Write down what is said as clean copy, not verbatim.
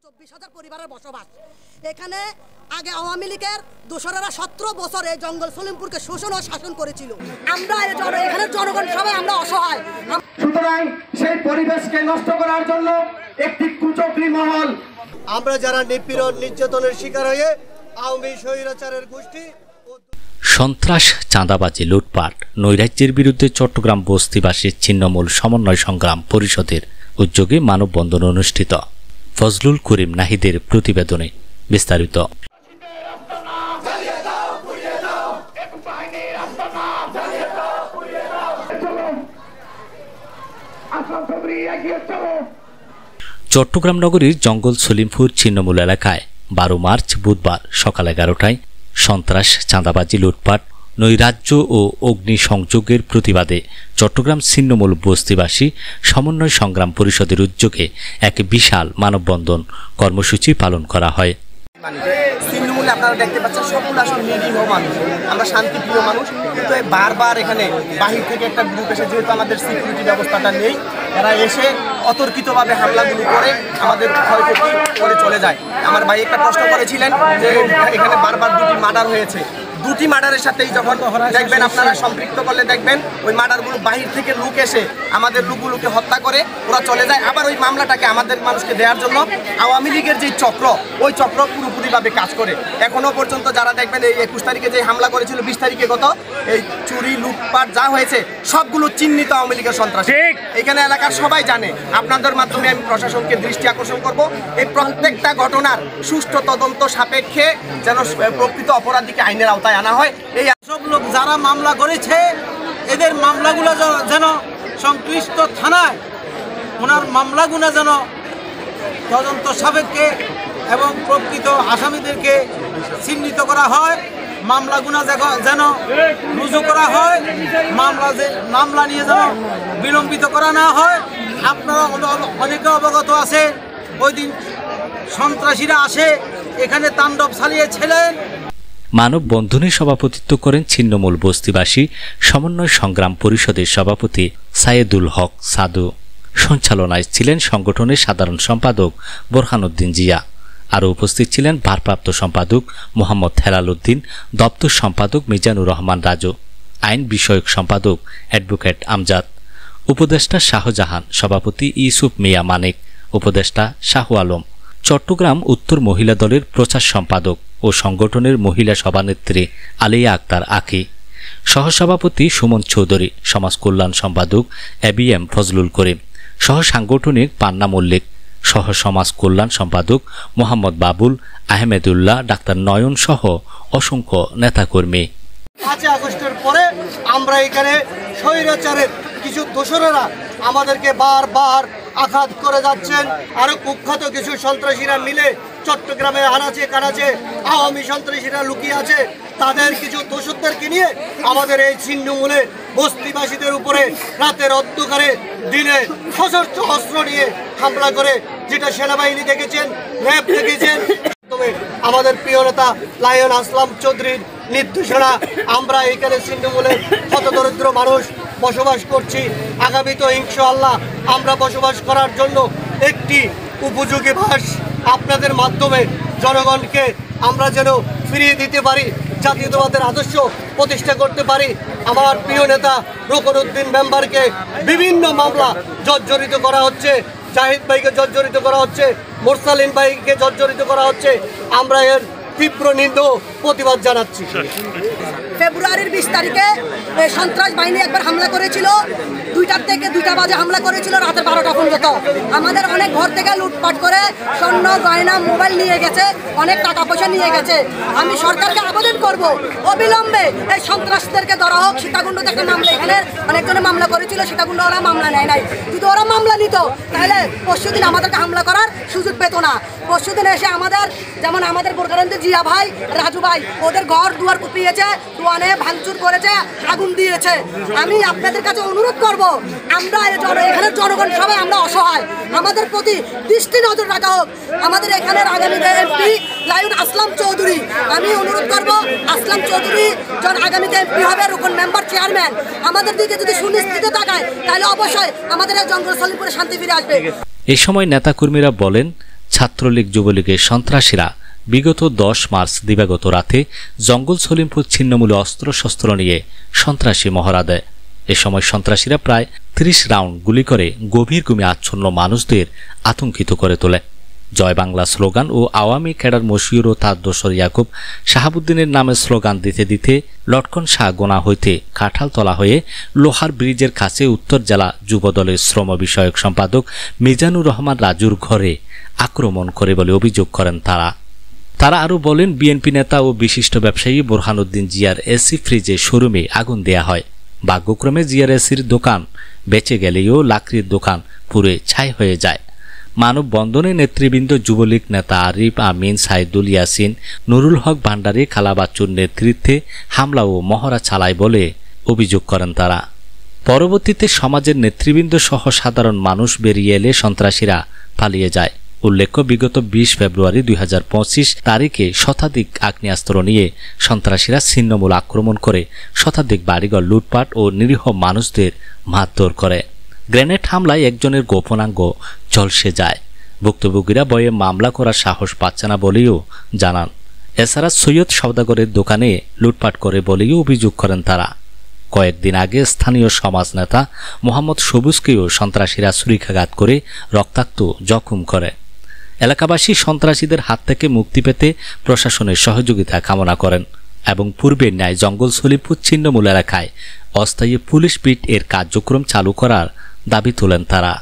24,000 পরিবারের বসবাস এখানে। আগে আওয়ামী লীগের দোসরেরা 17 বছর এই জঙ্গল সলিমপুরকে শোষণ ও শাসন করেছিল। আমরা এখানে জনগণ সবাই আমরা অসহায়। সুতরাং সেই পরিবেশকে নষ্ট করার জন্য একটি কুচক্রী মহল, আমরা যারা নিপীড়ন নির্যাতনের শিকার হয়ে আওয়ামী স্বৈরাচারের গোষ্ঠী সন্ত্রাস, চাঁদাবাজি, লুটপাট, নৈরাজ্যের বিরুদ্ধে চট্টগ্রাম বস্তিবাসীর ছিন্নমূল সমন্বয় সংগ্রাম পরিষদের উদ্যোগে মানববন্ধন অনুষ্ঠিত। ফজলুল করিম নাহিদের প্রতিবেদনে বিস্তারিত। চট্টগ্রাম নগরীর জঙ্গল সলিমপুর ছিন্নমূল এলাকায় 12 মার্চ বুধবার সকাল 11টায় সন্ত্রাস, চাঁদাবাজি, লুটপাট, নৈরাজ্য ও অগ্নিসংযোগের প্রতিবাদে চট্টগ্রাম ছিন্নমূল বস্তিবাসী সমন্বয় সংগ্রাম পরিষদের উদ্যোগে এক বিশাল মানববন্ধন কর্মসূচি পালন করা হয়। ছিন্নমূলে আপনারা দেখতে পাচ্ছেন সবগুলো আসলে নিরীহ মানুষ, আমরা শান্তিপ্রিয় মানুষ, কিন্তু বারবার এখানে বাহির থেকে একটা গ্রুপ এসে, যেহেতু আমাদের সিকিউরিটি ব্যবস্থাটা নেই, এরা এসে অতর্কিতভাবে হামলাগুলো করে আমাদের ক্ষয়ক্ষতি করে চলে যায়। আমার ভাই একটা প্রশ্ন করেছিলেন যে এখানে বারবার 2টি মার্ডার হয়েছে। 2টি মার্ডারের সাথেই যখন দেখবেন আপনারা সম্পৃক্ত করলে দেখবেন ওই মার্ডারগুলো বাহির থেকে লোক এসে আমাদের লোকগুলোকে হত্যা করে ওরা চলে যায়। আবার ওই মামলাটাকে আমাদের মানুষকে দেওয়ার জন্য আওয়ামী লীগের যে চক্র, ওই চক্র পুরোপুরিভাবে কাজ করে। এখনো পর্যন্ত যারা দেখবেন এই 21 তারিখে যে হামলা করেছিল, 20 তারিখে গত এই চুরি লুটপাট যা হয়েছে সবগুলো চিহ্নিত আওয়ামী লীগের সন্ত্রাস। এখানে এলাকার সবাই জানে। আপনাদের মাধ্যমে আমি প্রশাসনকে দৃষ্টি আকর্ষণ করব, এই প্রত্যেকটা ঘটনার সুষ্ঠু তদন্ত সাপেক্ষে যেন প্রকৃত অপরাধীকে আইনের আওতায় আনা হয়। এই সব লোক যারা মামলা করেছে এদের মামলাগুলো যেন সংশ্লিষ্ট থানায় ওনার মামলাগুলো যেন তদন্ত সাপেক্ষে এবং প্রকৃত আসামিদেরকে চিহ্নিত করা হয়, মামলাগুলো যেন রুজু করা হয়, মামলা নিয়ে যেন বিলম্বিত করা না হয়। আপনারা অনেকে অবগত আছে, ওই দিন সন্ত্রাসীরা আসে এখানে তাণ্ডব চালিয়েছিলেন। মানববন্ধনে সভাপতিত্ব করেন ছিন্নমূল বস্তিবাসী সমন্বয় সংগ্রাম পরিষদের সভাপতি সায়েদুল হক সাদু। সঞ্চালনায় ছিলেন সংগঠনের সাধারণ সম্পাদক বোরহানুদ্দিন জিয়া। আরও উপস্থিত ছিলেন ভারপ্রাপ্ত সম্পাদক মোহাম্মদ হেলাল উদ্দিন, দপ্তর সম্পাদক মিজানুর রহমান রাজু, আইন বিষয়ক সম্পাদক অ্যাডভোকেট আমজাদ, উপদেষ্টা শাহজাহান, সভাপতি ইউসুফ মিয়া মানিক, উপদেষ্টা শাহ আলম, চট্টগ্রাম উত্তর মহিলা দলের প্রচার সম্পাদক ও সংগঠনের মহিলা সভানেত্রী আলিয়া আক্তার আখি, সহসভাপতি সুমন চৌধুরী, সমাজ কল্যাণ সম্পাদক ABM ফজলুল করিম, সহ সাংগঠনিক পান্না মল্লিক, সহ সমাজ কল্যাণ সম্পাদক মোহাম্মদ বাবুল, আহমেদুল্লাহ, ডাক্তার নয়ন সহ অসংখ্য নেতাকর্মী। 5 আগস্টের পরে আমরা এখানে স্বৈরাচারের কিছু দোসরেরা আমাদেরকে বারবার আঘাত করে যাচ্ছেন। আরো কুখ্যাত কিছু সন্ত্রাসীরা মিলে চট্টগ্রামে আনাচে কানাচে আওয়ামী সন্ত্রাসীরা লুকিয়ে আছে, তাদের কিছু দোসরদেরকে নিয়ে আমাদের এই ছিন্নমূলে বস্তিবাসীদের উপরে রাতের অন্ধকারে দিনে সশস্ত্র অস্ত্র নিয়ে হামলা করে, যেটা সেনাবাহিনী দেখেছেন, র্যাব দেখেছেন। আমাদের প্রিয় নেতা লায়ন আসলাম চৌধুরীর নির্দেশনা আমরা এখানে ছিন্নমূলের হতদরিদ্র মানুষ বসবাস করছি। আগামীতে ইনশাআল্লাহ আমরা বসবাস করার জন্য একটি উপযোগী বাস আপনাদের মাধ্যমে জনগণকে আমরা যেন ফিরিয়ে দিতে পারি, জাতীয়তাবাদের আদর্শ প্রতিষ্ঠা করতে পারি। আমার প্রিয় নেতা রুকনউদ্দিন মেম্বারকে বিভিন্ন মামলা জর্জরিত করা হচ্ছে, জাহিদ ভাইকে জর্জরিত করা হচ্ছে, মোরসালিন ভাইকে জর্জরিত করা হচ্ছে। আমরা এর তীব্র নিন্দা প্রতিবাদ জানাচ্ছি। ফেব্রুয়ারির 20 তারিখে সন্ত্রাস বাহিনী একবার হামলা করেছিল, 2টা থেকে 2টা বাজে হামলা করেছিল রাতে 12টা পর্যন্ত। আমাদের অনেক ঘর থেকে লুটপাট করে স্বর্ণ গয়না মোবাইল নিয়ে গেছে, অনেক টাকা পয়সা নিয়ে গেছে। আমি সরকারকে আবেদন করব অবিলম্বে এই সন্ত্রাসীদেরকে ধরা হোক। সীতাকুণ্ড থেকে মামলা, এখানে অনেকজনে মামলা করেছিল, সীতাকুণ্ড ওরা মামলা নেয় নাই। যদি ওরা মামলা নিত তাহলে পরশুদিন আমাদেরকে হামলা করার সুযোগ পেত না। পরশুদিন এসে যেমন আমাদের বোরহানুদ্দিন জিয়া ভাই, রাজু ভাই, ওদের ঘর দুয়ার কুপিয়েছে, দোয়ানে ভাঙচুর করেছে, আগুন দিয়েছে। আমি আপনাদের কাছে অনুরোধ করব, আমরা এখানে জনগণ সবাই আমরা অসহায়, আমাদের প্রতি দৃষ্টি নজর রাখা হোক। আমাদের এখানের আগামী এমপি লায়ন আসলাম চৌধুরী, আমি অনুরোধ করব আসলাম চৌধুরী যখন আগামীতে এমপি হবে, রুকন মেম্বার চেয়ারম্যান, আমাদের দিকে যদি সুনিশ্চিত তাকায় তাহলে অবশ্যই আমাদের এই জঙ্গল সলিমপুরে শান্তি ফিরে আসবে। এই সময় নেতাকর্মীরা বলেন, ছাত্রলীগ যুবলীগের সন্ত্রাসীরা বিগত 10 মার্চ দিবাগত রাতে জঙ্গল সলিমপুর ছিন্নমূলে অস্ত্রশস্ত্র নিয়ে সন্ত্রাসী মহড়া দেয়। এ সময় সন্ত্রাসীরা প্রায় 30 রাউন্ড গুলি করে গভীর ঘুমে আচ্ছন্ন মানুষদের আতঙ্কিত করে তোলে। জয় বাংলা স্লোগান ও আওয়ামী ক্যাডার মশিউর ও তার দোসর ইয়াকুব শাহাবুদ্দিনের নামে স্লোগান দিতে দিতে লটকন শাহ গোনা হইতে কাঁঠালতলা হয়ে লোহার ব্রিজের কাছে উত্তর জেলা যুবদলের শ্রম বিষয়ক সম্পাদক মিজানুর রহমান রাজুর ঘরে আক্রমণ করে বলে অভিযোগ করেন তারা আরও বলেন, বিএনপি নেতা ও বিশিষ্ট ব্যবসায়ী বোরহানুদ্দিন জিয়ার এসি ফ্রিজে শোরুমে আগুন দেয়া হয়। ভাগ্যক্রমে জিয়ার এসির দোকান বেঁচে গেলেও লাকড়ির দোকান পুড়ে ছাই হয়ে যায়। মানববন্ধনে নেতৃবৃন্দ যুবলীগ নেতা আরিফ আমিন, সাইদুল ইয়াসিন, নুরুল হক ভান্ডারী, খালাবাচ্চুর নেতৃত্বে হামলা ও মহড়া চালায় বলে অভিযোগ করেন তারা। পরবর্তীতে সমাজের নেতৃবৃন্দ সহ সাধারণ মানুষ বেরিয়ে এলে সন্ত্রাসীরা পালিয়ে যায়। উল্লেখ্য, বিগত 20 ফেব্রুয়ারি 2025 তারিখে শতাধিক আগ্নেয়াস্ত্র নিয়ে সন্ত্রাসীরা ছিন্নমূল আক্রমণ করে শতাধিক বাড়িঘর লুটপাট ও নিরীহ মানুষদের মারধর করে। গ্রেনেড হামলায় একজনের গোপনাঙ্গ ঝলসে যায়। ভুক্তভোগীরা ভয়ে মামলা করার সাহস পাচ্ছে না বলেও জানান। এছাড়া সৈয়দ সওদাগরের দোকানে লুটপাট করে বলেও অভিযোগ করেন তারা। কয়েকদিন আগে স্থানীয় সমাজ নেতা মোহাম্মদ সবুজকেও সন্ত্রাসীরা ছুরিকাঘাত করে রক্তাক্ত জখম করে। এলাকাবাসী সন্ত্রাসীদের হাত থেকে মুক্তি পেতে প্রশাসনের সহযোগিতা কামনা করেন এবং পূর্বের ন্যায় জঙ্গল সলিমপুর ছিন্নমূল এলাকায় অস্থায়ী পুলিশ বিট এর কার্যক্রম চালু করার দাবি তোলেন তারা।